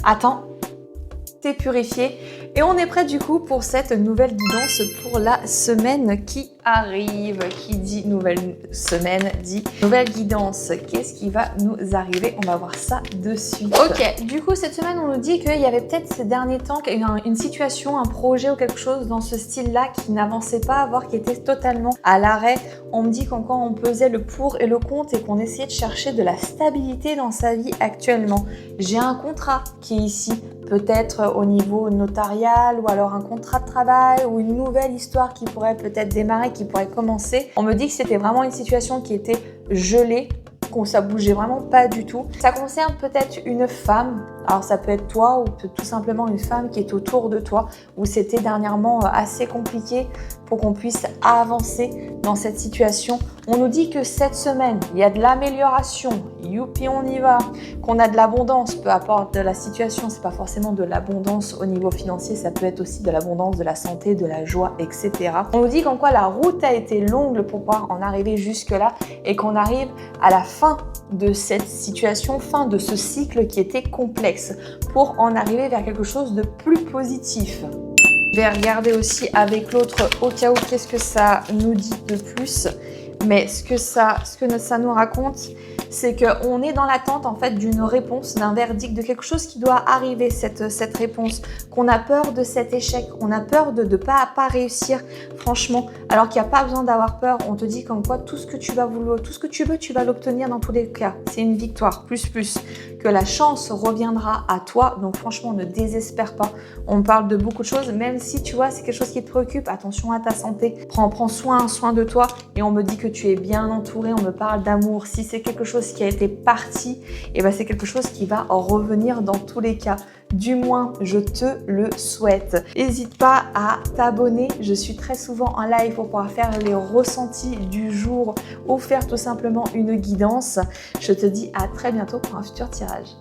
Attends, t'es purifié et on est prêt du coup pour cette nouvelle guidance pour la semaine qui arrive. Qui dit nouvelle semaine dit nouvelle guidance. Qu'est-ce qui va nous arriver? On va voir ça de suite. Ok, du coup cette semaine on nous dit qu'il y avait peut-être ces derniers temps une situation, un projet ou quelque chose dans ce style-là qui n'avançait pas, voire qui était totalement à l'arrêt. On me dit qu'en quand on pesait le pour et le contre et qu'on essayait de chercher de la stabilité dans sa vie actuellement. J'ai un contrat qui est ici, peut-être au niveau notarial ou alors un contrat de travail ou une nouvelle histoire qui pourrait peut-être démarrer, qui pourrait commencer. On me dit que c'était vraiment une situation qui était gelée, que ça bougeait vraiment pas du tout. Ça concerne peut-être une femme, alors ça peut être toi ou tout simplement une femme qui est autour de toi, où c'était dernièrement assez compliqué pour qu'on puisse avancer dans cette situation. On nous dit que cette semaine, il y a de l'amélioration, youpi on y va, qu'on a de l'abondance, peu importe la situation, c'est pas forcément de l'abondance au niveau financier, ça peut être aussi de l'abondance, de la santé, de la joie, etc. On nous dit qu'en quoi la route a été longue pour pouvoir en arriver jusque-là et qu'on arrive à la fin de cette situation, fin de ce cycle qui était complexe, pour en arriver vers quelque chose de plus positif. Je vais regarder aussi avec l'autre au cas où qu'est-ce que ça nous dit de plus. Mais ce que ça nous raconte, c'est qu'on est dans l'attente en fait d'une réponse, d'un verdict, de quelque chose qui doit arriver, cette réponse, qu'on a peur de cet échec, on a peur de ne pas réussir, franchement, alors qu'il n'y a pas besoin d'avoir peur. On te dit comme quoi tout ce que tu veux, tu vas l'obtenir dans tous les cas. C'est une victoire, plus, que la chance reviendra à toi. Donc franchement, ne désespère pas. On parle de beaucoup de choses, même si tu vois, c'est quelque chose qui te préoccupe. Attention à ta santé, prends soin de toi. Et on me dit que tu es bien entouré, on me parle d'amour. Si c'est quelque chose qui a été parti, et ben c'est quelque chose qui va revenir dans tous les cas. Du moins, je te le souhaite. N'hésite pas à t'abonner. Je suis très souvent en live pour pouvoir faire les ressentis du jour ou faire tout simplement une guidance. Je te dis à très bientôt pour un futur tirage.